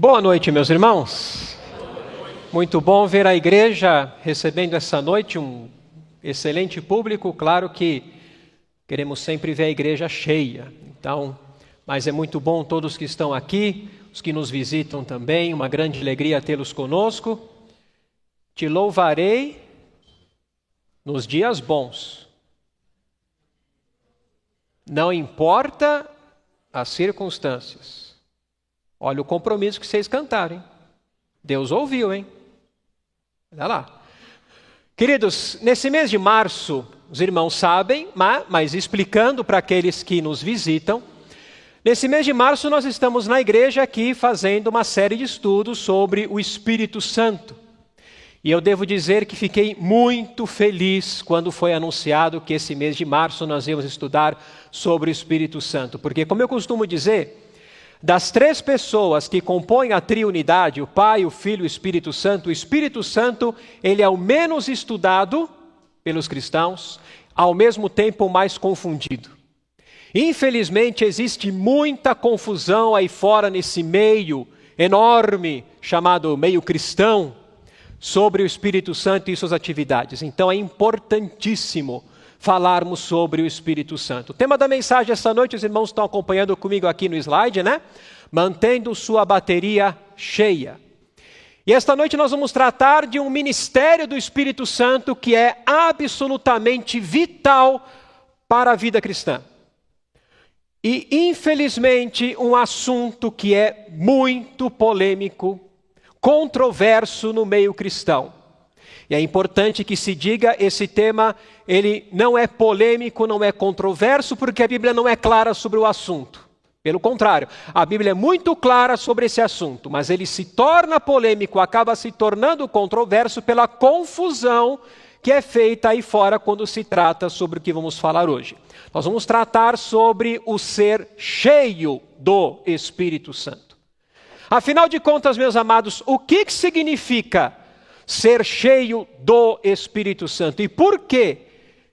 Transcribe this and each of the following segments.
Boa noite, meus irmãos. Muito bom ver a igreja recebendo essa noite um excelente público. Claro que queremos sempre ver a igreja cheia. Mas é muito bom todos que estão aqui, os que nos visitam também. Uma grande alegria tê-los conosco. Te louvarei nos dias bons. Não importa as circunstâncias. Olha o compromisso que vocês cantaram, hein? Deus ouviu, hein? Olha lá. Queridos, nesse mês de março, os irmãos sabem, mas explicando para aqueles que nos visitam, nesse mês de março nós estamos na igreja aqui fazendo uma série de estudos sobre o Espírito Santo. E eu devo dizer que fiquei muito feliz quando foi anunciado que esse mês de março nós íamos estudar sobre o Espírito Santo. Porque, como eu costumo dizer, das três pessoas que compõem a triunidade, o Pai, o Filho e o Espírito Santo, ele é o menos estudado pelos cristãos, ao mesmo tempo o mais confundido. Infelizmente existe muita confusão aí fora nesse meio enorme, chamado meio cristão, sobre o Espírito Santo e suas atividades. Então é importantíssimo falarmos sobre o Espírito Santo. O tema da mensagem essa noite, os irmãos estão acompanhando comigo aqui no slide, né? Mantendo sua bateria cheia. E esta noite nós vamos tratar de um ministério do Espírito Santo que é absolutamente vital para a vida cristã. E, infelizmente, um assunto que é muito polêmico, controverso no meio cristão. E é importante que se diga, esse tema, ele não é polêmico, não é controverso, porque a Bíblia não é clara sobre o assunto. Pelo contrário, a Bíblia é muito clara sobre esse assunto, mas ele se torna polêmico, acaba se tornando controverso pela confusão que é feita aí fora quando se trata sobre o que vamos falar hoje. Nós vamos tratar sobre o ser cheio do Espírito Santo. Afinal de contas, meus amados, o que significa ser cheio do Espírito Santo? E por que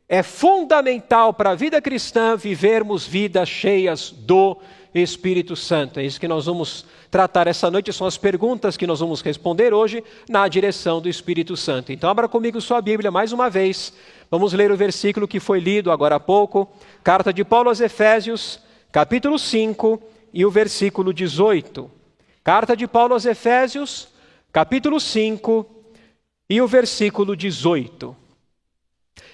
é fundamental para a vida cristã vivermos vidas cheias do Espírito Santo? É isso que nós vamos tratar essa noite, são as perguntas que nós vamos responder hoje na direção do Espírito Santo. Então abra comigo sua Bíblia mais uma vez, vamos ler o versículo que foi lido agora há pouco, carta de Paulo aos Efésios, capítulo 5 e o versículo 18. Carta de Paulo aos Efésios, capítulo 5 e o versículo 18.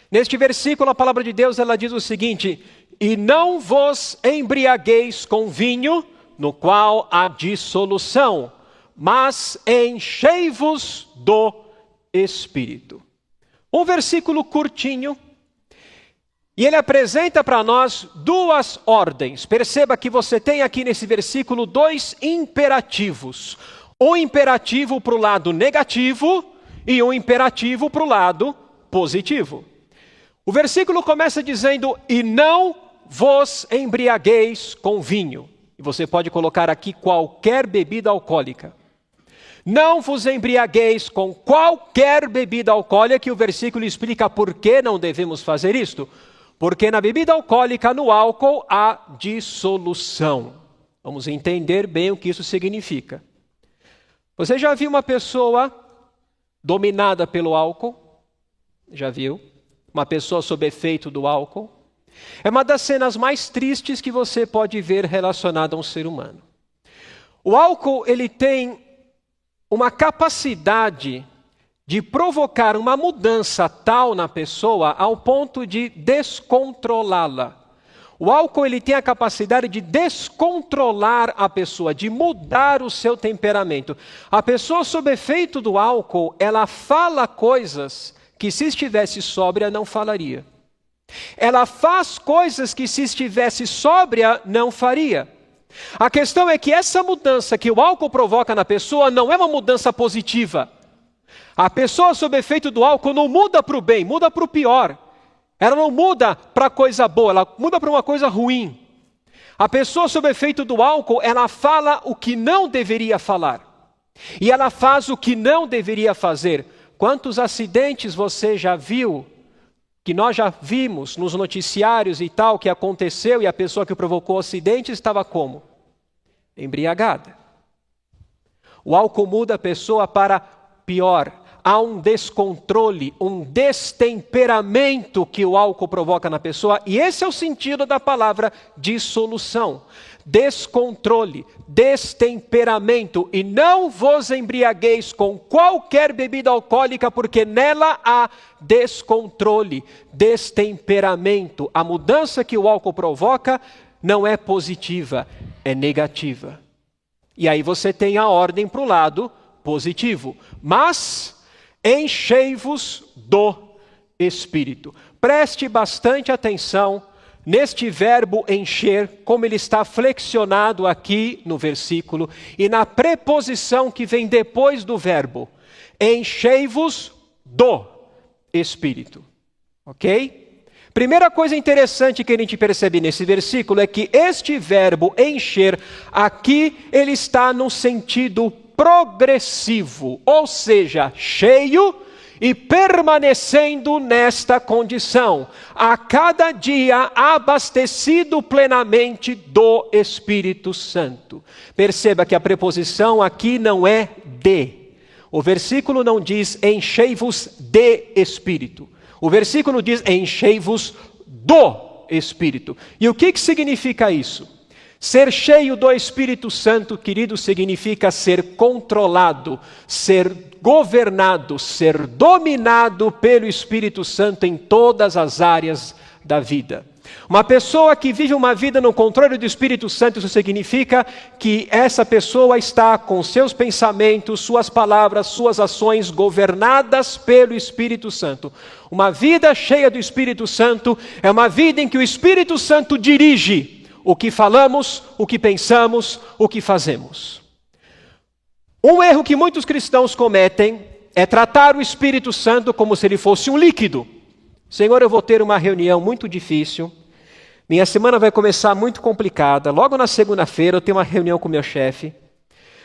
Neste versículo, a palavra de Deus, ela diz o seguinte: e não vos embriagueis com vinho, no qual há dissolução, mas enchei-vos do Espírito. Um versículo curtinho, e ele apresenta para nós duas ordens. Perceba que você tem aqui nesse versículo dois imperativos. Um imperativo para o lado negativo e um imperativo para o lado positivo. O versículo começa dizendo: e não vos embriagueis com vinho. E você pode colocar aqui qualquer bebida alcoólica. Não vos embriagueis com qualquer bebida alcoólica, que o versículo explica por que não devemos fazer isto. Porque na bebida alcoólica, no álcool, há dissolução. Vamos entender bem o que isso significa. Você já viu uma pessoa dominada pelo álcool? Já viu? Uma pessoa sob efeito do álcool? É uma das cenas mais tristes que você pode ver relacionada a um ser humano. O álcool, ele tem uma capacidade de provocar uma mudança tal na pessoa ao ponto de descontrolá-la. O álcool, ele tem a capacidade de descontrolar a pessoa, de mudar o seu temperamento. A pessoa sob efeito do álcool, ela fala coisas que se estivesse sóbria não falaria. Ela faz coisas que se estivesse sóbria não faria. A questão é que essa mudança que o álcool provoca na pessoa não é uma mudança positiva. A pessoa sob efeito do álcool não muda para o bem, muda para o pior. Ela não muda para coisa boa, ela muda para uma coisa ruim. A pessoa sob efeito do álcool, ela fala o que não deveria falar. E ela faz o que não deveria fazer. Quantos acidentes você já viu, que nós já vimos nos noticiários e tal, que aconteceu e a pessoa que provocou o acidente estava como? Embriagada. O álcool muda a pessoa para pior. Há um descontrole, um destemperamento que o álcool provoca na pessoa, e esse é o sentido da palavra dissolução. Descontrole, destemperamento, e não vos embriagueis com qualquer bebida alcoólica, porque nela há descontrole, destemperamento. A mudança que o álcool provoca não é positiva, é negativa. E aí você tem a ordem para o lado positivo. Mas enchei-vos do Espírito. Preste bastante atenção neste verbo encher, como ele está flexionado aqui no versículo, e na preposição que vem depois do verbo. Enchei-vos do Espírito. Ok? Primeira coisa interessante que a gente percebe nesse versículo é que este verbo encher, aqui ele está no sentido progressivo, ou seja, cheio e permanecendo nesta condição, a cada dia abastecido plenamente do Espírito Santo. Perceba que a preposição aqui não é de. O versículo não diz enchei-vos de Espírito. O versículo diz enchei-vos do Espírito. E o que significa isso? Ser cheio do Espírito Santo, querido, significa ser controlado, ser governado, ser dominado pelo Espírito Santo em todas as áreas da vida. Uma pessoa que vive uma vida no controle do Espírito Santo, isso significa que essa pessoa está com seus pensamentos, suas palavras, suas ações governadas pelo Espírito Santo. Uma vida cheia do Espírito Santo é uma vida em que o Espírito Santo dirige o que falamos, o que pensamos, o que fazemos. Um erro que muitos cristãos cometem é tratar o Espírito Santo como se ele fosse um líquido. Senhor, eu vou ter uma reunião muito difícil, minha semana vai começar muito complicada, logo na segunda-feira eu tenho uma reunião com meu chefe.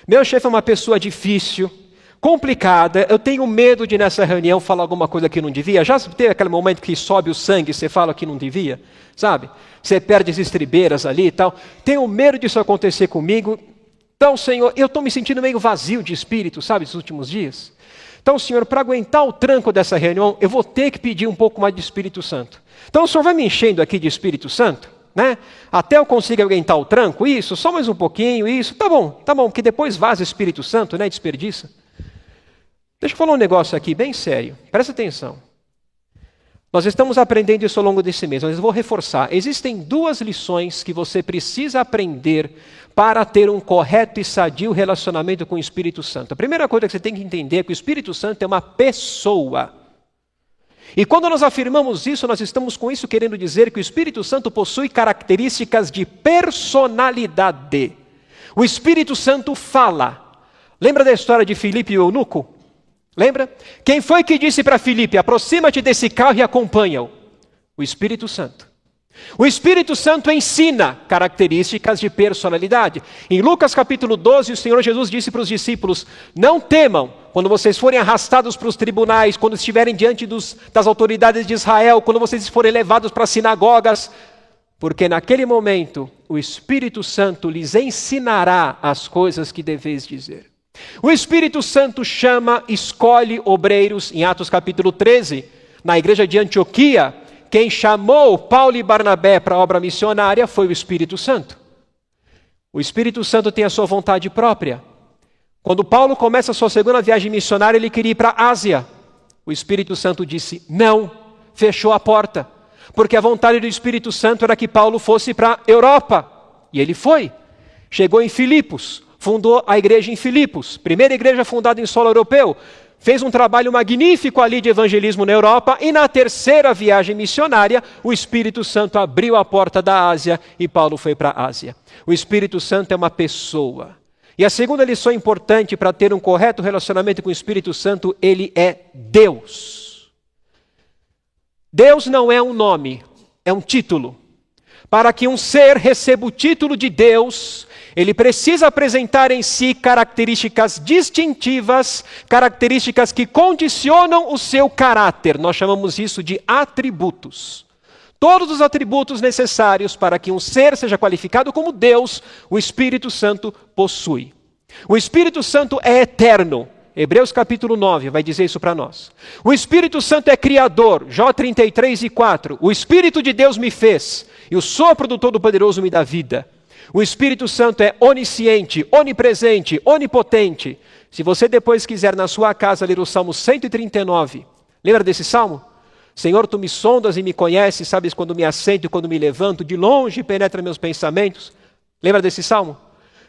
Meu chefe é uma pessoa difícil, complicada, eu tenho medo de nessa reunião falar alguma coisa que não devia. Já teve aquele momento que sobe o sangue e você fala que não devia? Sabe? Você perde as estribeiras ali e tal. Tenho medo disso acontecer comigo. Então, Senhor, eu estou me sentindo meio vazio de espírito, sabe, nos últimos dias. Então, Senhor, para aguentar o tranco dessa reunião, eu vou ter que pedir um pouco mais de Espírito Santo. Então, o Senhor vai me enchendo aqui de Espírito Santo, né? Até eu consiga aguentar o tranco, isso, só mais um pouquinho, isso. Tá bom, porque depois vaza o Espírito Santo, né? Desperdiça. Deixa eu falar um negócio aqui bem sério, presta atenção. Nós estamos aprendendo isso ao longo desse mês, mas eu vou reforçar. Existem duas lições que você precisa aprender para ter um correto e sadio relacionamento com o Espírito Santo. A primeira coisa que você tem que entender é que o Espírito Santo é uma pessoa. E quando nós afirmamos isso, nós estamos com isso querendo dizer que o Espírito Santo possui características de personalidade. O Espírito Santo fala. Lembra da história de Filipe e o eunuco? Lembra? Quem foi que disse para Filipe, aproxima-te desse carro e acompanha-o? O Espírito Santo. O Espírito Santo ensina características de personalidade. Em Lucas capítulo 12, o Senhor Jesus disse para os discípulos, não temam quando vocês forem arrastados para os tribunais, quando estiverem diante das autoridades de Israel, quando vocês forem levados para as sinagogas, porque naquele momento o Espírito Santo lhes ensinará as coisas que deveis dizer. O Espírito Santo chama, escolhe obreiros. Em Atos capítulo 13, na igreja de Antioquia, quem chamou Paulo e Barnabé para a obra missionária foi o Espírito Santo. O Espírito Santo tem a sua vontade própria. Quando Paulo começa a sua segunda viagem missionária, ele queria ir para a Ásia. O Espírito Santo disse não, fechou a porta, porque a vontade do Espírito Santo era que Paulo fosse para a Europa. E ele foi. Chegou em Filipos, fundou a igreja em Filipos, primeira igreja fundada em solo europeu. Fez um trabalho magnífico ali de evangelismo na Europa, e na terceira viagem missionária, o Espírito Santo abriu a porta da Ásia e Paulo foi para a Ásia. O Espírito Santo é uma pessoa. E a segunda lição importante para ter um correto relacionamento com o Espírito Santo, ele é Deus. Deus não é um nome, é um título. Para que um ser receba o título de Deus, ele precisa apresentar em si características distintivas, características que condicionam o seu caráter. Nós chamamos isso de atributos. Todos os atributos necessários para que um ser seja qualificado como Deus, o Espírito Santo possui. O Espírito Santo é eterno. Hebreus capítulo 9 vai dizer isso para nós. O Espírito Santo é criador. Jó 33:4. O Espírito de Deus me fez, e o sopro do Todo-Poderoso me dá vida. O Espírito Santo é onisciente, onipresente, onipotente. Se você depois quiser na sua casa ler o Salmo 139, lembra desse Salmo? Senhor, tu me sondas e me conheces, sabes quando me assento e quando me levanto, de longe penetra meus pensamentos. Lembra desse Salmo?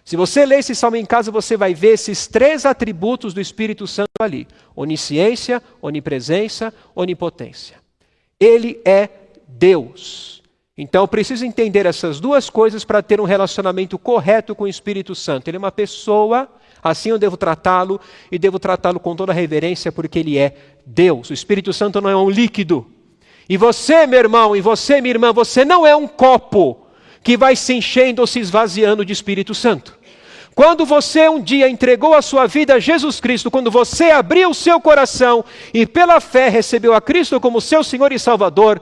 Se você ler esse Salmo em casa, você vai ver esses 3 atributos do Espírito Santo ali. Onisciência, onipresença, onipotência. Ele é Deus. Então eu preciso entender essas 2 coisas para ter um relacionamento correto com o Espírito Santo. Ele é uma pessoa, assim eu devo tratá-lo, e devo tratá-lo com toda reverência, porque ele é Deus. O Espírito Santo não é um líquido. E você, meu irmão, e você, minha irmã, você não é um copo que vai se enchendo ou se esvaziando de Espírito Santo. Quando você um dia entregou a sua vida a Jesus Cristo, quando você abriu o seu coração e pela fé recebeu a Cristo como seu Senhor e Salvador,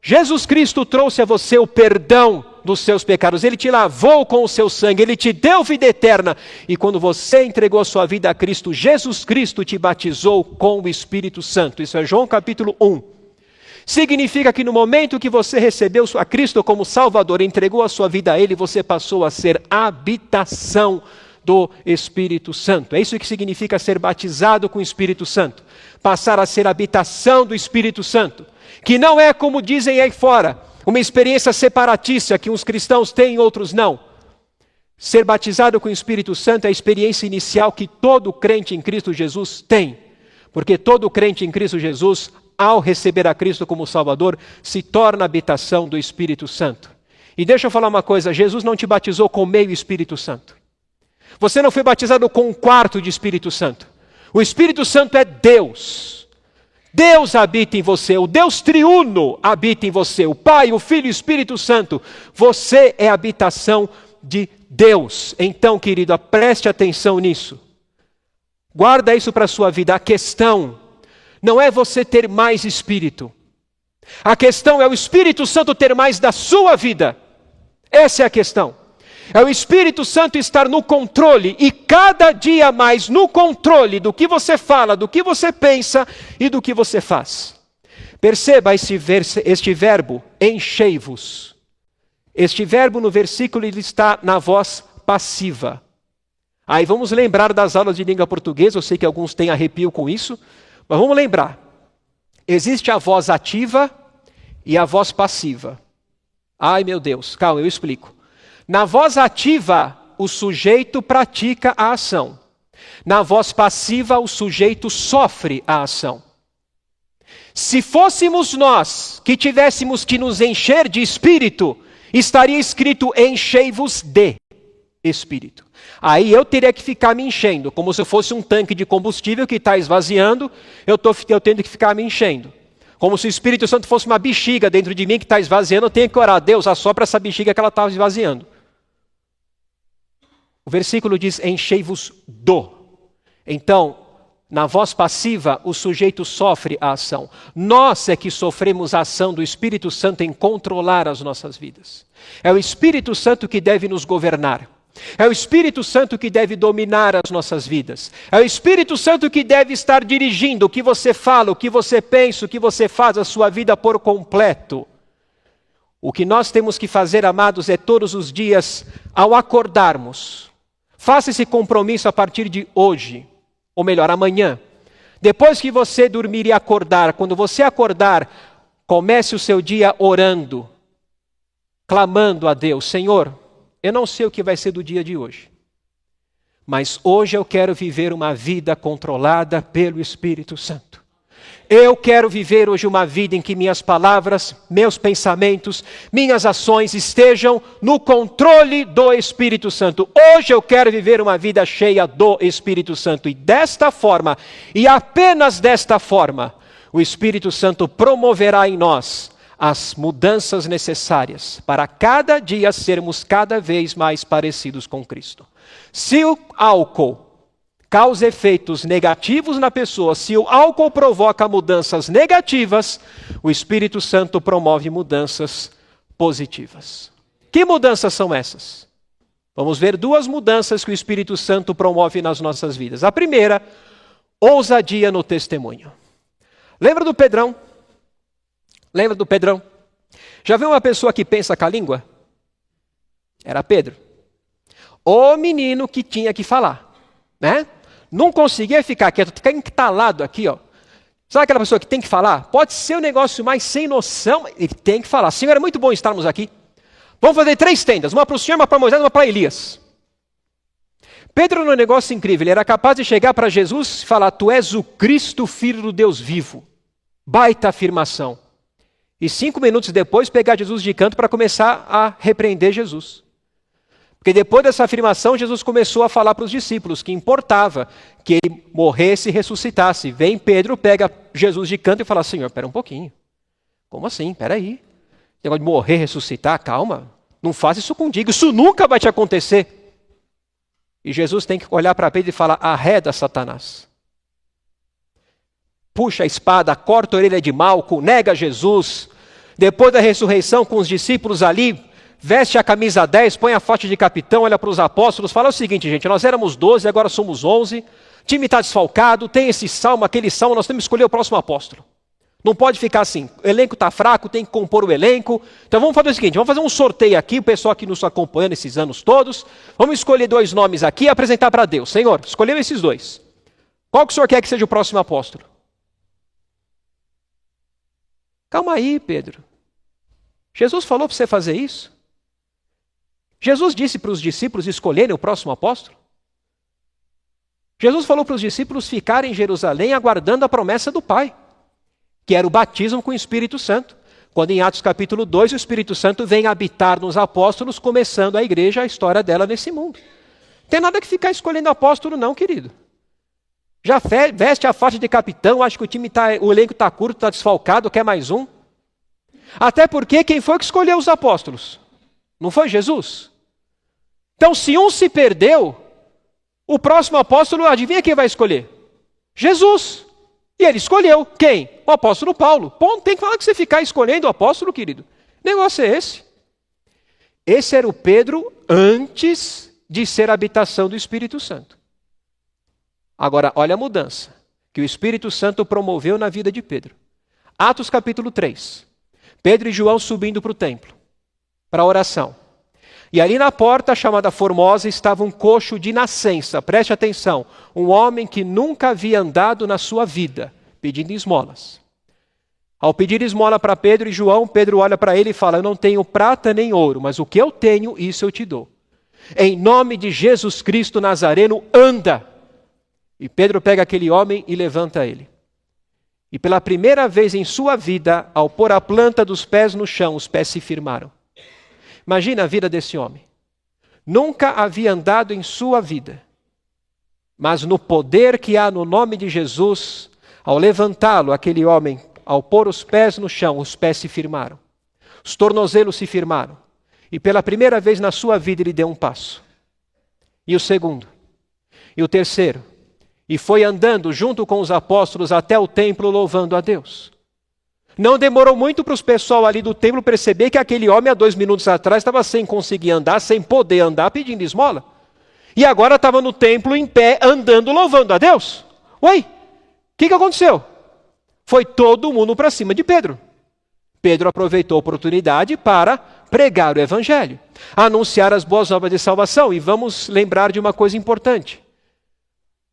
Jesus Cristo trouxe a você o perdão dos seus pecados. Ele te lavou com o seu sangue, Ele te deu vida eterna. E quando você entregou a sua vida a Cristo, Jesus Cristo te batizou com o Espírito Santo. Isso é João capítulo 1. Significa que no momento que você recebeu a Cristo como Salvador, entregou a sua vida a Ele, você passou a ser habitação do Espírito Santo. É isso que significa ser batizado com o Espírito Santo. Passar a ser habitação do Espírito Santo. Que não é, como dizem aí fora, uma experiência separatícia que uns cristãos têm e outros não. Ser batizado com o Espírito Santo é a experiência inicial que todo crente em Cristo Jesus tem. Porque todo crente em Cristo Jesus, ao receber a Cristo como Salvador, se torna habitação do Espírito Santo. E deixa eu falar uma coisa, Jesus não te batizou com meio Espírito Santo. Você não foi batizado com 1/4 de Espírito Santo. O Espírito Santo é Deus. Deus habita em você, o Deus triuno habita em você, o Pai, o Filho e o Espírito Santo. Você é a habitação de Deus. Então, querido, preste atenção nisso. Guarda isso para a sua vida. A questão não é você ter mais Espírito. A questão é o Espírito Santo ter mais da sua vida. Essa é a questão. É o Espírito Santo estar no controle e cada dia mais no controle do que você fala, do que você pensa e do que você faz. Perceba este verbo, enchei-vos. Este verbo no versículo ele está na voz passiva. Aí vamos lembrar das aulas de língua portuguesa, eu sei que alguns têm arrepio com isso. Mas vamos lembrar, existe a voz ativa e a voz passiva. Ai meu Deus, calma, eu explico. Na voz ativa, o sujeito pratica a ação. Na voz passiva, o sujeito sofre a ação. Se fôssemos nós que tivéssemos que nos encher de Espírito, estaria escrito enchei-vos de Espírito. Aí eu teria que ficar me enchendo, como se eu fosse um tanque de combustível que está esvaziando, eu tendo que ficar me enchendo. Como se o Espírito Santo fosse uma bexiga dentro de mim que está esvaziando, eu tenho que orar, Deus, assopra essa bexiga que ela está esvaziando. O versículo diz, enchei-vos do. Então, na voz passiva, o sujeito sofre a ação. Nós é que sofremos a ação do Espírito Santo em controlar as nossas vidas. É o Espírito Santo que deve nos governar. É o Espírito Santo que deve dominar as nossas vidas. É o Espírito Santo que deve estar dirigindo o que você fala, o que você pensa, o que você faz, a sua vida por completo. O que nós temos que fazer, amados, é todos os dias, ao acordarmos, faça esse compromisso a partir de hoje, ou melhor, amanhã. Depois que você dormir e acordar, quando você acordar, comece o seu dia orando, clamando a Deus, Senhor, eu não sei o que vai ser do dia de hoje, mas hoje eu quero viver uma vida controlada pelo Espírito Santo. Eu quero viver hoje uma vida em que minhas palavras, meus pensamentos, minhas ações estejam no controle do Espírito Santo. Hoje eu quero viver uma vida cheia do Espírito Santo. E desta forma, e apenas desta forma, o Espírito Santo promoverá em nós as mudanças necessárias para cada dia sermos cada vez mais parecidos com Cristo. Se o álcool causa efeitos negativos na pessoa, se o álcool provoca mudanças negativas, o Espírito Santo promove mudanças positivas. Que mudanças são essas? Vamos ver duas mudanças que o Espírito Santo promove nas nossas vidas. A primeira, ousadia no testemunho. Lembra do Pedrão? Lembra do Pedrão? Já viu uma pessoa que pensa com a língua? Era Pedro. O menino que tinha que falar, né? Não conseguia ficar quieto, ficar entalado aqui, ó. Sabe aquela pessoa que tem que falar? Pode ser um negócio mais sem noção, ele tem que falar. Senhor, é muito bom estarmos aqui. Vamos fazer 3 tendas, uma para o Senhor, uma para Moisés, uma para Elias. Pedro, num negócio incrível, ele era capaz de chegar para Jesus e falar: tu és o Cristo, Filho do Deus vivo. Baita afirmação. E 5 minutos depois, pegar Jesus de canto para começar a repreender Jesus. Porque depois dessa afirmação, Jesus começou a falar para os discípulos que importava que ele morresse e ressuscitasse. Vem Pedro, pega Jesus de canto e fala: Senhor, espera um pouquinho. Como assim? Espera aí. Negócio de morrer, ressuscitar, calma. Não faz isso contigo, isso nunca vai te acontecer. E Jesus tem que olhar para Pedro e falar: arreda, Satanás. Puxa a espada, corta a orelha de Malco, nega Jesus. Depois da ressurreição com os discípulos ali, veste a camisa 10, põe a faixa de capitão, olha para os apóstolos, fala o seguinte, gente, nós éramos 12, agora somos 11, o time está desfalcado, tem esse salmo, aquele salmo, nós temos que escolher o próximo apóstolo. Não pode ficar assim, o elenco está fraco, tem que compor o elenco. Então vamos fazer o seguinte, vamos fazer um sorteio aqui, o pessoal que nos acompanha nesses anos todos, vamos escolher 2 nomes aqui e apresentar para Deus. Senhor, escolheu esses 2. Qual que o Senhor quer que seja o próximo apóstolo? Calma aí, Pedro. Jesus falou para você fazer isso? Jesus disse para os discípulos escolherem o próximo apóstolo? Jesus falou para os discípulos ficarem em Jerusalém aguardando a promessa do Pai, que era o batismo com o Espírito Santo. Quando em Atos capítulo 2 o Espírito Santo vem habitar nos apóstolos, começando a igreja, a história dela nesse mundo. Não tem nada que ficar escolhendo apóstolo não, querido. Já veste a faixa de capitão, acha que o elenco está curto, está desfalcado, quer mais um. Até porque quem foi que escolheu os apóstolos? Não foi Jesus? Então se um se perdeu, o próximo apóstolo, adivinha quem vai escolher? Jesus. E ele escolheu quem? O apóstolo Paulo. Pô, não tem que falar que você ficar escolhendo o apóstolo, querido. O negócio é esse. Esse era o Pedro antes de ser a habitação do Espírito Santo. Agora, olha a mudança que o Espírito Santo promoveu na vida de Pedro. Atos capítulo 3. Pedro e João subindo para o templo, para a oração. E ali na porta chamada Formosa estava um coxo de nascença, preste atenção, um homem que nunca havia andado na sua vida, pedindo esmolas. Ao pedir esmola para Pedro e João, Pedro olha para ele e fala: eu não tenho prata nem ouro, mas o que eu tenho, isso eu te dou. Em nome de Jesus Cristo Nazareno, anda! E Pedro pega aquele homem e levanta ele. E pela primeira vez em sua vida, ao pôr a planta dos pés no chão, os pés se firmaram. Imagina a vida desse homem. Nunca havia andado em sua vida. Mas no poder que há no nome de Jesus, ao levantá-lo, aquele homem, ao pôr os pés no chão, os pés se firmaram. Os tornozelos se firmaram. E pela primeira vez na sua vida ele deu um passo. E o segundo. E o terceiro. E foi andando junto com os apóstolos até o templo louvando a Deus. Não demorou muito para os pessoal ali do templo perceber que aquele homem há 2 minutos atrás estava sem conseguir andar, sem poder andar, pedindo esmola. E agora estava no templo em pé, andando, louvando a Deus. Ué, o que aconteceu? Foi todo mundo para cima de Pedro. Pedro aproveitou a oportunidade para pregar o evangelho, anunciar as boas novas de salvação. E vamos lembrar de uma coisa importante.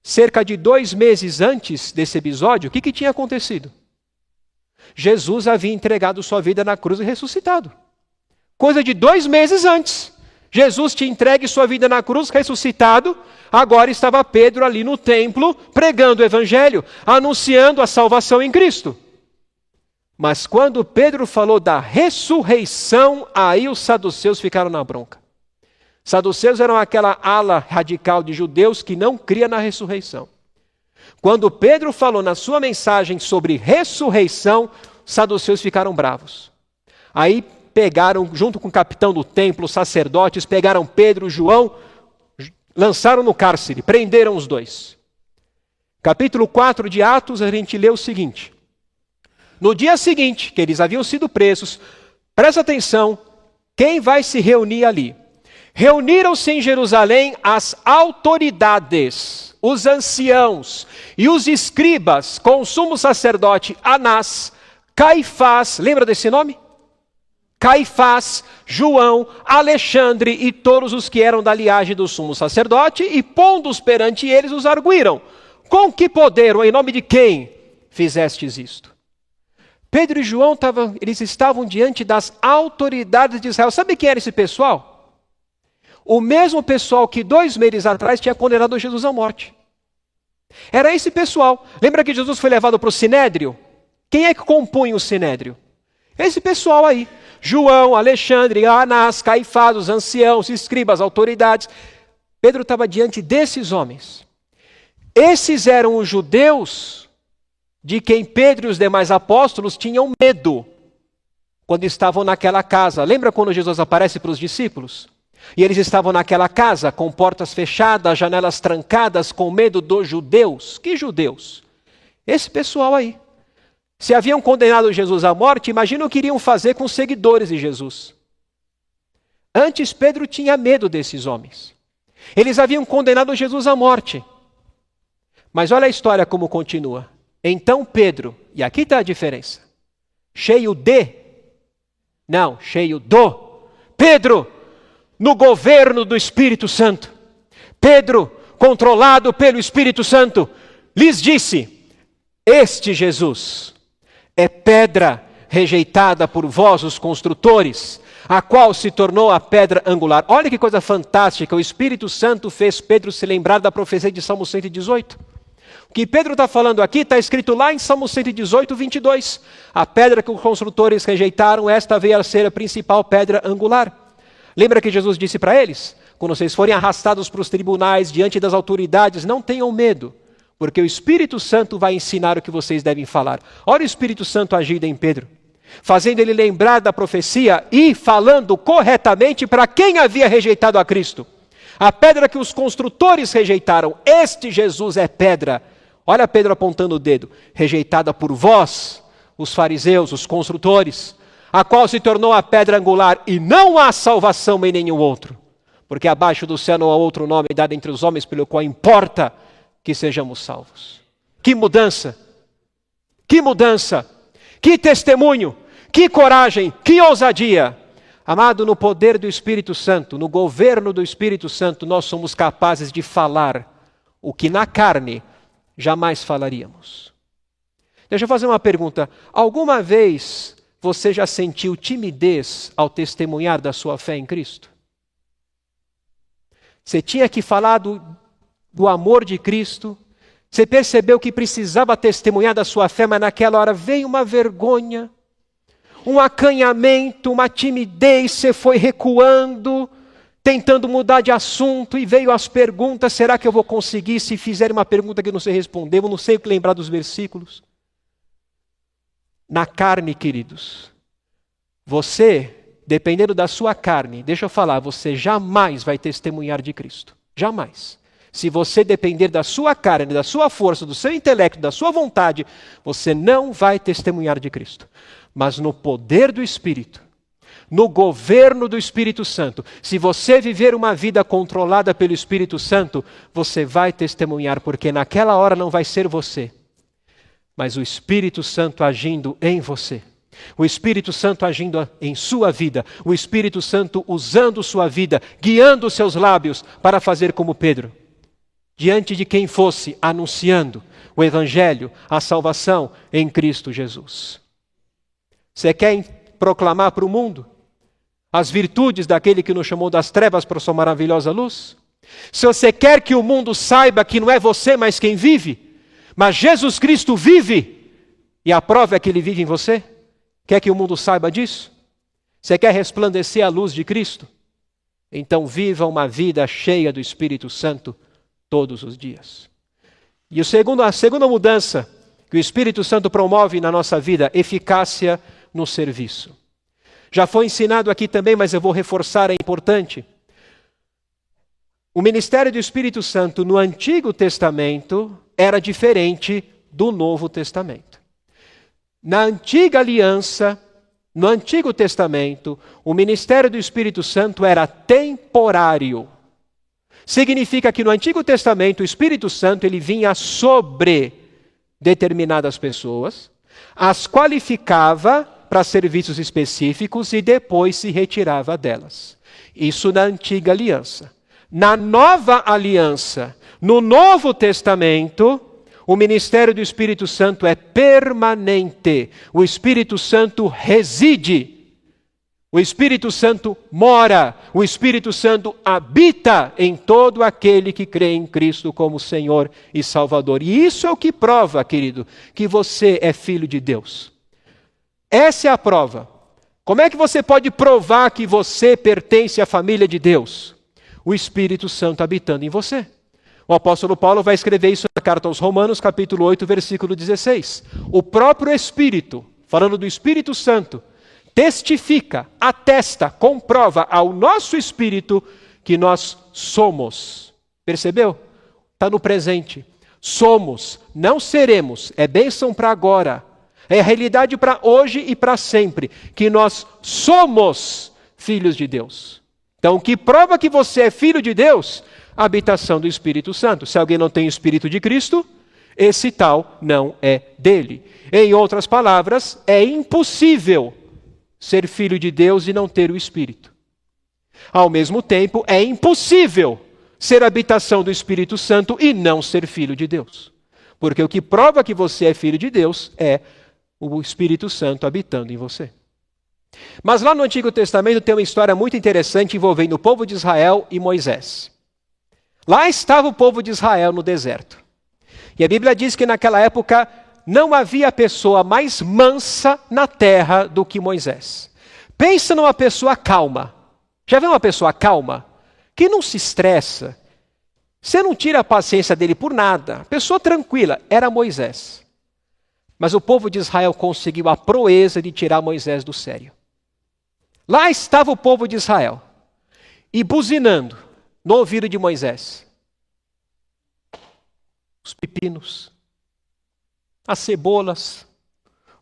Cerca de 2 meses antes desse episódio, o que tinha acontecido? Jesus havia entregado sua vida na cruz e ressuscitado. Coisa de 2 meses antes. Jesus tinha entregue sua vida na cruz, ressuscitado. Agora estava Pedro ali no templo, pregando o evangelho, anunciando a salvação em Cristo. Mas quando Pedro falou da ressurreição, aí os saduceus ficaram na bronca. Saduceus eram aquela ala radical de judeus que não cria na ressurreição. Quando Pedro falou na sua mensagem sobre ressurreição, os saduceus ficaram bravos. Aí pegaram, junto com o capitão do templo, os sacerdotes, pegaram Pedro e João, lançaram no cárcere, prenderam os 2. Capítulo 4 de Atos, a gente lê o seguinte. No dia seguinte, que eles haviam sido presos, presta atenção, quem vai se reunir ali? Reuniram-se em Jerusalém as autoridades, os anciãos e os escribas, com o sumo sacerdote Anás, Caifás, lembra desse nome? Caifás, João, Alexandre e todos os que eram da linhagem do sumo sacerdote, e pondo-os perante eles, os arguíram: com que poder ou em nome de quem fizestes isto? Pedro e João eles estavam diante das autoridades de Israel. Sabe quem era esse pessoal? O mesmo pessoal que 2 meses atrás tinha condenado Jesus à morte. Era esse pessoal. Lembra que Jesus foi levado para o Sinédrio? Quem é que compunha o Sinédrio? Esse pessoal aí. João, Alexandre, Anás, Caifás, os anciãos, escribas, autoridades. Pedro estava diante desses homens. Esses eram os judeus de quem Pedro e os demais apóstolos tinham medo quando estavam naquela casa. Lembra quando Jesus aparece para os discípulos? E eles estavam naquela casa com portas fechadas, janelas trancadas, com medo dos judeus. Que judeus? Esse pessoal aí. Se haviam condenado Jesus à morte, imagina o que iriam fazer com os seguidores de Jesus. Antes Pedro tinha medo desses homens. Eles haviam condenado Jesus à morte. Mas olha a história como continua. Então Pedro, e aqui está a diferença, cheio do Pedro, no governo do Espírito Santo. Pedro, controlado pelo Espírito Santo, lhes disse: este Jesus é pedra rejeitada por vós, os construtores, a qual se tornou a pedra angular. Olha que coisa fantástica, o Espírito Santo fez Pedro se lembrar da profecia de Salmo 118. O que Pedro está falando aqui está escrito lá em Salmo 118, 22. A pedra que os construtores rejeitaram, esta veio a ser a principal pedra angular. Lembra que Jesus disse para eles? Quando vocês forem arrastados para os tribunais, diante das autoridades, não tenham medo, porque o Espírito Santo vai ensinar o que vocês devem falar. Olha o Espírito Santo agindo em Pedro, fazendo ele lembrar da profecia e falando corretamente para quem havia rejeitado a Cristo. A pedra que os construtores rejeitaram, este Jesus é pedra. Olha Pedro apontando o dedo, rejeitada por vós, os fariseus, os construtores, a qual se tornou a pedra angular, e não há salvação em nenhum outro, porque abaixo do céu não há outro nome dado entre os homens pelo qual importa que sejamos salvos. Que mudança! Que mudança! Que testemunho! Que coragem! Que ousadia! Amado, no poder do Espírito Santo, no governo do Espírito Santo, nós somos capazes de falar o que na carne jamais falaríamos. Deixa eu fazer uma pergunta. Alguma vez você já sentiu timidez ao testemunhar da sua fé em Cristo? Você tinha que falar do amor de Cristo, você percebeu que precisava testemunhar da sua fé, mas naquela hora veio uma vergonha, um acanhamento, uma timidez, você foi recuando, tentando mudar de assunto, e veio as perguntas: será que eu vou conseguir? Se fizerem uma pergunta que eu não sei responder, eu não sei o que lembrar dos versículos. Na carne, queridos, você, dependendo da sua carne, deixa eu falar, você jamais vai testemunhar de Cristo. Jamais. Se você depender da sua carne, da sua força, do seu intelecto, da sua vontade, você não vai testemunhar de Cristo. Mas no poder do Espírito, no governo do Espírito Santo, se você viver uma vida controlada pelo Espírito Santo, você vai testemunhar, porque naquela hora não vai ser você, mas o Espírito Santo agindo em você. O Espírito Santo agindo em sua vida, o Espírito Santo usando sua vida, guiando os seus lábios para fazer como Pedro, diante de quem fosse, anunciando o Evangelho, a salvação em Cristo Jesus. Você quer proclamar para o mundo as virtudes daquele que nos chamou das trevas para sua maravilhosa luz? Se você quer que o mundo saiba que não é você, mas quem vive, mas Jesus Cristo vive, e a prova é que Ele vive em você, quer que o mundo saiba disso? Você quer resplandecer a luz de Cristo? Então viva uma vida cheia do Espírito Santo todos os dias. E a segunda mudança que o Espírito Santo promove na nossa vida: eficácia no serviço. Já foi ensinado aqui também, mas eu vou reforçar, é importante. O ministério do Espírito Santo no Antigo Testamento era diferente do Novo Testamento. Na Antiga Aliança, No Antigo Testamento, o ministério do Espírito Santo era temporário. Significa que no Antigo Testamento o Espírito Santo ele vinha sobre determinadas pessoas, as qualificava para serviços específicos e depois se retirava delas. Isso na Antiga Aliança. Na Nova Aliança, no Novo Testamento, o ministério do Espírito Santo é permanente. O Espírito Santo reside. O Espírito Santo mora. O Espírito Santo habita em todo aquele que crê em Cristo como Senhor e Salvador. E isso é o que prova, querido, que você é filho de Deus. Essa é a prova. Como é que você pode provar que você pertence à família de Deus? O Espírito Santo habitando em você. O apóstolo Paulo vai escrever isso na carta aos Romanos, capítulo 8, versículo 16. O próprio Espírito, falando do Espírito Santo, testifica, atesta, comprova ao nosso espírito que nós somos. Percebeu? Está no presente. Somos, não seremos. É bênção para agora. É a realidade para hoje e para sempre. Que nós somos filhos de Deus. Então, o que prova que você é filho de Deus? A habitação do Espírito Santo. Se alguém não tem o Espírito de Cristo, esse tal não é dele. Em outras palavras, é impossível ser filho de Deus e não ter o Espírito. Ao mesmo tempo, é impossível ser habitação do Espírito Santo e não ser filho de Deus. Porque o que prova que você é filho de Deus é o Espírito Santo habitando em você. Mas lá no Antigo Testamento tem uma história muito interessante envolvendo o povo de Israel e Moisés. Lá estava o povo de Israel no deserto. E a Bíblia diz que naquela época não havia pessoa mais mansa na terra do que Moisés. Pensa numa pessoa calma. Já viu uma pessoa calma? Que não se estressa. Você não tira a paciência dele por nada. Pessoa tranquila. Era Moisés. Mas o povo de Israel conseguiu a proeza de tirar Moisés do sério. Lá estava o povo de Israel. E buzinando no ouvido de Moisés. Os pepinos, as cebolas,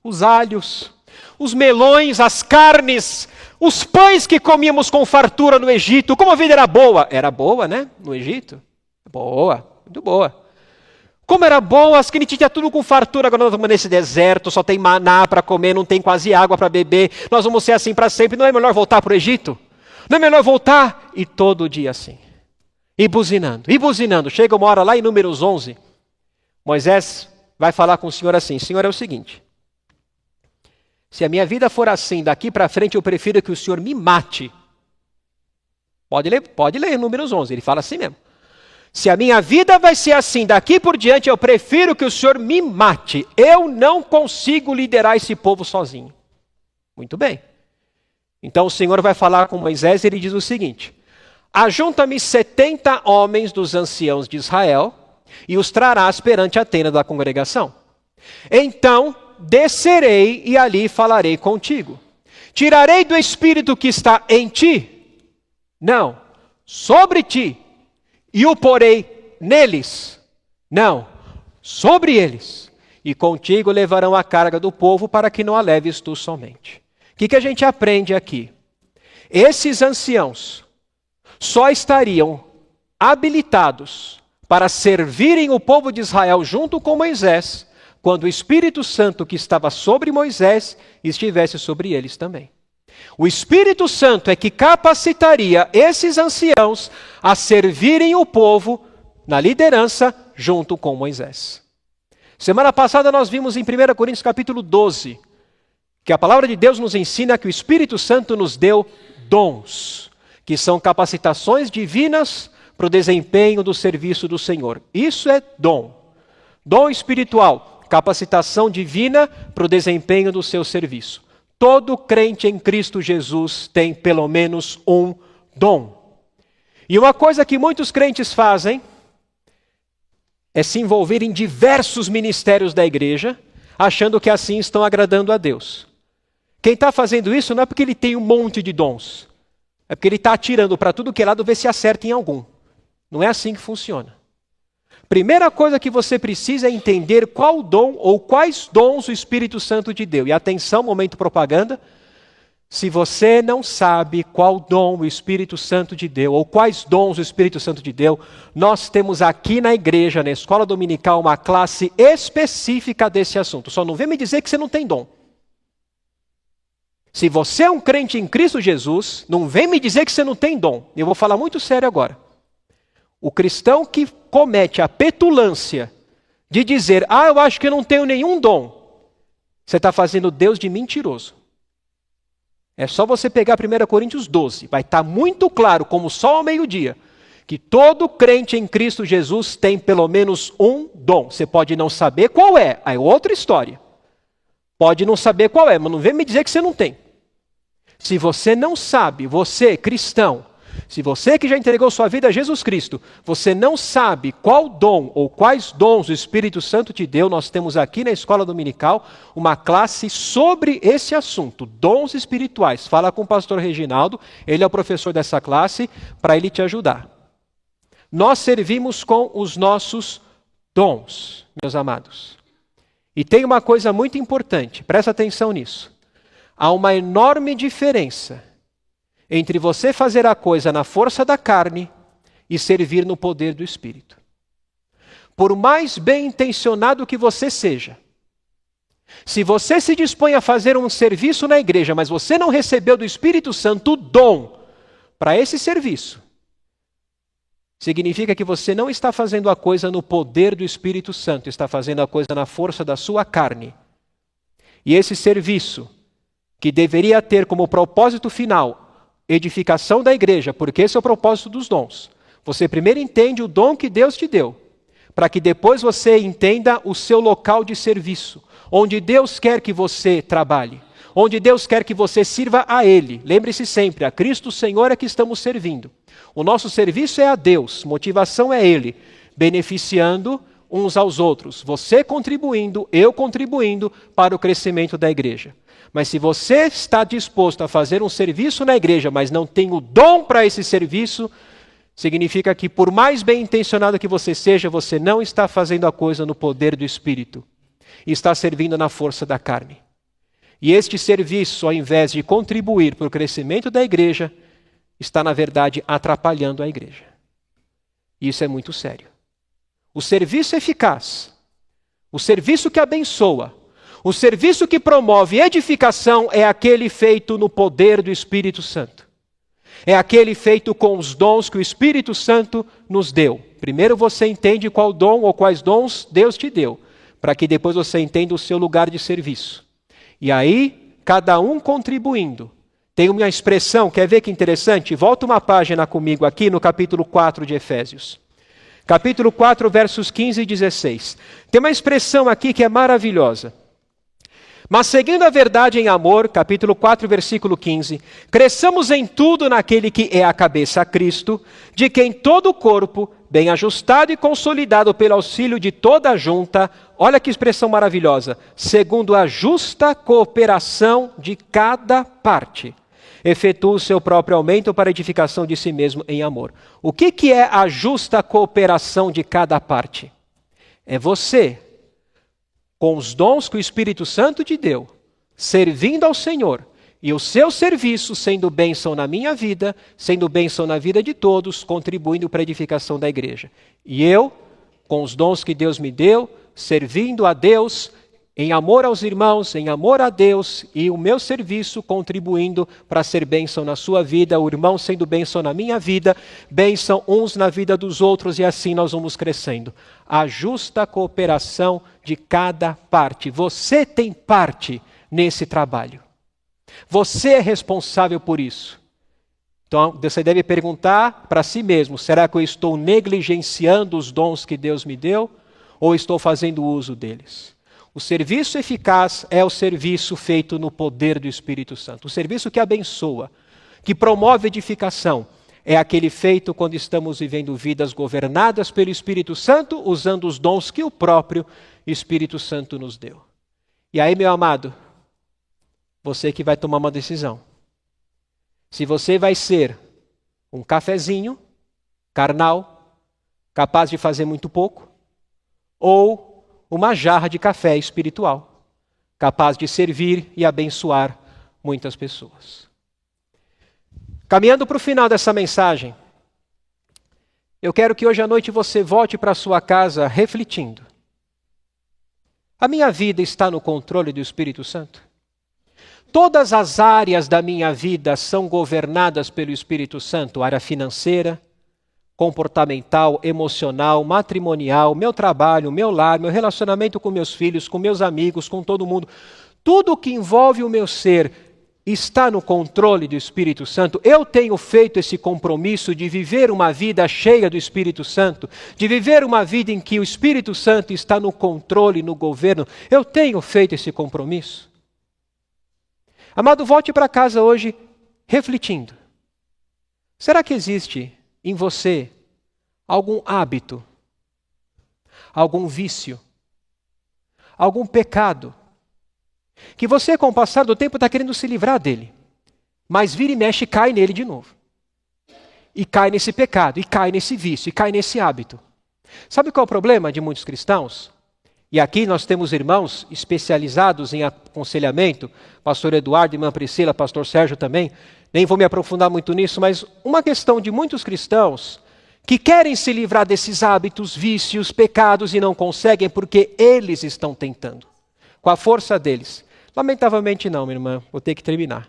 os alhos, os melões, as carnes, os pães que comíamos com fartura no Egito. Como a vida era boa? Era boa, né? No Egito. Boa, muito boa. Como era boa, as que a gente tinha tudo com fartura. Agora nós estamos nesse deserto, só tem maná para comer, não tem quase água para beber. Nós vamos ser assim para sempre. Não é melhor voltar para o Egito? Não é melhor voltar? E todo dia assim. E buzinando, e buzinando. Chega uma hora lá em Números 11, Moisés vai falar com o Senhor assim: Senhor, é o seguinte, se a minha vida for assim, daqui para frente eu prefiro que o Senhor me mate. Pode ler Números 11, ele fala assim mesmo. Se a minha vida vai ser assim, daqui por diante eu prefiro que o Senhor me mate. Eu não consigo liderar esse povo sozinho. Muito bem. Então o Senhor vai falar com Moisés e ele diz o seguinte: ajunta-me 70 homens dos anciãos de Israel e os trarás perante a tenda da congregação. Então descerei e ali falarei contigo. Tirarei do espírito que está em ti? Não. Sobre ti. E o porei neles? Não. Sobre eles. E contigo levarão a carga do povo para que não a leves tu somente. O que a gente aprende aqui? Esses anciãos só estariam habilitados para servirem o povo de Israel junto com Moisés, quando o Espírito Santo que estava sobre Moisés estivesse sobre eles também. O Espírito Santo é que capacitaria esses anciãos a servirem o povo na liderança junto com Moisés. Semana passada nós vimos em 1 Coríntios capítulo 12, que a palavra de Deus nos ensina que o Espírito Santo nos deu dons, que são capacitações divinas para o desempenho do serviço do Senhor. Isso é dom. Dom espiritual, capacitação divina para o desempenho do seu serviço. Todo crente em Cristo Jesus tem pelo menos um dom. E uma coisa que muitos crentes fazem é se envolver em diversos ministérios da igreja, achando que assim estão agradando a Deus. Quem está fazendo isso não é porque ele tem um monte de dons. É porque ele está atirando para tudo que é lado ver se acerta em algum. Não é assim que funciona. Primeira coisa que você precisa é entender qual dom ou quais dons o Espírito Santo te deu. E atenção, momento propaganda. Se você não sabe qual dom o Espírito Santo te deu, ou quais dons o Espírito Santo te deu, nós temos aqui na igreja, na escola dominical, uma classe específica desse assunto. Só não vem me dizer que você não tem dom. Se você é um crente em Cristo Jesus, não vem me dizer que você não tem dom. Eu vou falar muito sério agora. O cristão que comete a petulância de dizer, eu acho que eu não tenho nenhum dom, você está fazendo Deus de mentiroso. É só você pegar 1 Coríntios 12, vai estar muito claro, como o sol ao meio-dia, que todo crente em Cristo Jesus tem pelo menos um dom. Você pode não saber qual é, aí é outra história. Pode não saber qual é, mas não vem me dizer que você não tem. Se você não sabe, você cristão, se você que já entregou sua vida a Jesus Cristo, você não sabe qual dom ou quais dons o Espírito Santo te deu, nós temos aqui na escola dominical uma classe sobre esse assunto, dons espirituais. Fala com o pastor Reginaldo, ele é o professor dessa classe, para ele te ajudar. Nós servimos com os nossos dons, meus amados. E tem uma coisa muito importante, presta atenção nisso. Há uma enorme diferença entre você fazer a coisa na força da carne e servir no poder do Espírito. Por mais bem intencionado que você seja, se você se dispõe a fazer um serviço na igreja, mas você não recebeu do Espírito Santo o dom para esse serviço, significa que você não está fazendo a coisa no poder do Espírito Santo, está fazendo a coisa na força da sua carne. E esse serviço, que deveria ter como propósito final edificação da igreja, porque esse é o propósito dos dons. Você primeiro entende o dom que Deus te deu, para que depois você entenda o seu local de serviço, onde Deus quer que você trabalhe, onde Deus quer que você sirva a Ele. Lembre-se sempre, a Cristo Senhor é que estamos servindo. O nosso serviço é a Deus, motivação é Ele, beneficiando uns aos outros. Você contribuindo, eu contribuindo para o crescimento da igreja. Mas se você está disposto a fazer um serviço na igreja, mas não tem o dom para esse serviço, significa que por mais bem intencionado que você seja, você não está fazendo a coisa no poder do Espírito. E está servindo na força da carne. E este serviço, ao invés de contribuir para o crescimento da igreja, está, na verdade, atrapalhando a igreja. E isso é muito sério. O serviço eficaz, o serviço que abençoa, o serviço que promove edificação é aquele feito no poder do Espírito Santo. É aquele feito com os dons que o Espírito Santo nos deu. Primeiro você entende qual dom ou quais dons Deus te deu, para que depois você entenda o seu lugar de serviço. E aí, cada um contribuindo. Tem uma expressão, quer ver que interessante? Volta uma página comigo aqui no capítulo 4 de Efésios. Capítulo 4, versos 15 e 16. Tem uma expressão aqui que é maravilhosa. Mas seguindo a verdade em amor, capítulo 4, versículo 15, cresçamos em tudo naquele que é a cabeça, a Cristo, de quem todo o corpo, bem ajustado e consolidado pelo auxílio de toda a junta, olha que expressão maravilhosa, segundo a justa cooperação de cada parte, efetua o seu próprio aumento para a edificação de si mesmo em amor. O que é a justa cooperação de cada parte? É você, com os dons que o Espírito Santo te deu, servindo ao Senhor, e o seu serviço sendo bênção na minha vida, sendo bênção na vida de todos, contribuindo para a edificação da igreja. E eu, com os dons que Deus me deu, servindo a Deus, em amor aos irmãos, em amor a Deus, e o meu serviço contribuindo para ser bênção na sua vida, o irmão sendo bênção na minha vida, bênção uns na vida dos outros, e assim nós vamos crescendo. A justa cooperação de cada parte. Você tem parte nesse trabalho. Você é responsável por isso. Então você deve perguntar para si mesmo, será que eu estou negligenciando os dons que Deus me deu, ou estou fazendo uso deles? O serviço eficaz é o serviço feito no poder do Espírito Santo. O serviço que abençoa, que promove edificação, é aquele feito quando estamos vivendo vidas governadas pelo Espírito Santo, usando os dons que o próprio Espírito Santo nos deu. E aí, meu amado, você que vai tomar uma decisão. Se você vai ser um cafezinho, carnal, capaz de fazer muito pouco, ou uma jarra de café espiritual, capaz de servir e abençoar muitas pessoas. Caminhando para o final dessa mensagem, eu quero que hoje à noite você volte para a sua casa refletindo. A minha vida está no controle do Espírito Santo? Todas as áreas da minha vida são governadas pelo Espírito Santo? Área financeira, comportamental, emocional, matrimonial, meu trabalho, meu lar, meu relacionamento com meus filhos, com meus amigos, com todo mundo. Tudo que envolve o meu ser está no controle do Espírito Santo. Eu tenho feito esse compromisso de viver uma vida cheia do Espírito Santo, de viver uma vida em que o Espírito Santo está no controle, no governo. Eu tenho feito esse compromisso. Amado, volte para casa hoje refletindo. Será que existe em você algum hábito, algum vício, algum pecado, que você, com o passar do tempo, está querendo se livrar dele, mas vira e mexe e cai nele de novo. E cai nesse pecado, e cai nesse vício, e cai nesse hábito. Sabe qual é o problema de muitos cristãos? E aqui nós temos irmãos especializados em aconselhamento, pastor Eduardo, irmã Priscila, pastor Sérgio também, nem vou me aprofundar muito nisso, mas uma questão de muitos cristãos que querem se livrar desses hábitos, vícios, pecados e não conseguem porque eles estão tentando, com a força deles. Lamentavelmente não, minha irmã, vou ter que terminar.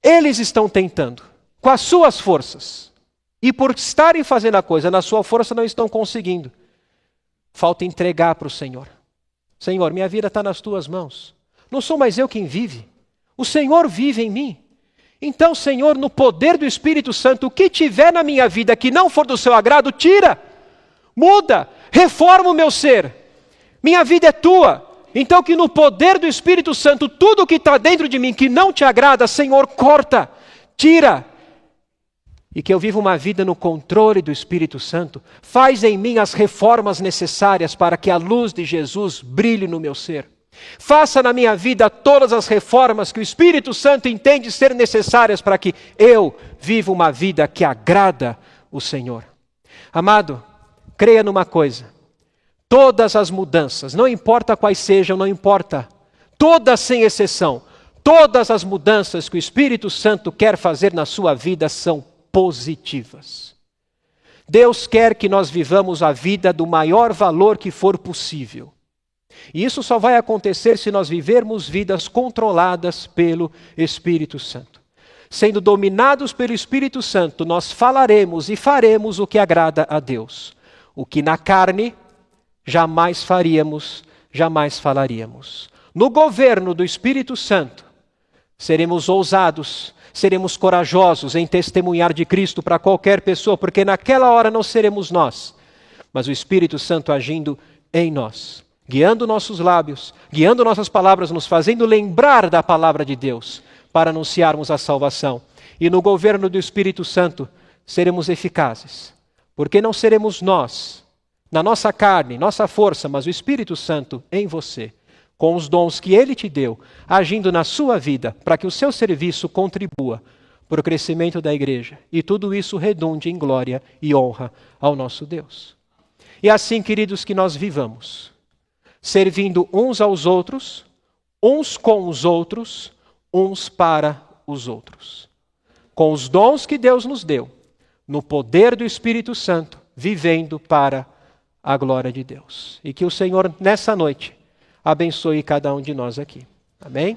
Eles estão tentando, com as suas forças, e por estarem fazendo a coisa na sua força não estão conseguindo. Falta entregar para o Senhor. Senhor, minha vida está nas tuas mãos. Não sou mais eu quem vive. O Senhor vive em mim. Então, Senhor, no poder do Espírito Santo, o que tiver na minha vida que não for do seu agrado, tira, muda, reforma o meu ser. Minha vida é tua. Então que no poder do Espírito Santo, tudo que está dentro de mim que não te agrada, Senhor, corta, tira. E que eu viva uma vida no controle do Espírito Santo. Faz em mim as reformas necessárias para que a luz de Jesus brilhe no meu ser. Faça na minha vida todas as reformas que o Espírito Santo entende ser necessárias para que eu viva uma vida que agrada o Senhor. Amado, creia numa coisa. Todas as mudanças, não importa quais sejam, não importa, todas sem exceção, todas as mudanças que o Espírito Santo quer fazer na sua vida são positivas. Deus quer que nós vivamos a vida do maior valor que for possível. E isso só vai acontecer se nós vivermos vidas controladas pelo Espírito Santo. Sendo dominados pelo Espírito Santo, nós falaremos e faremos o que agrada a Deus. O que na carne jamais faríamos, jamais falaríamos. No governo do Espírito Santo, seremos ousados, seremos corajosos em testemunhar de Cristo para qualquer pessoa, porque naquela hora não seremos nós, mas o Espírito Santo agindo em nós, guiando nossos lábios, guiando nossas palavras, nos fazendo lembrar da palavra de Deus, para anunciarmos a salvação. E no governo do Espírito Santo, seremos eficazes, porque não seremos nós, na nossa carne, nossa força, mas o Espírito Santo em você, com os dons que Ele te deu, agindo na sua vida, para que o seu serviço contribua para o crescimento da igreja. E tudo isso redunde em glória e honra ao nosso Deus. E assim, queridos, que nós vivamos, servindo uns aos outros, uns com os outros, uns para os outros. Com os dons que Deus nos deu, no poder do Espírito Santo, vivendo para a glória de Deus. E que o Senhor, nessa noite, abençoe cada um de nós aqui. Amém?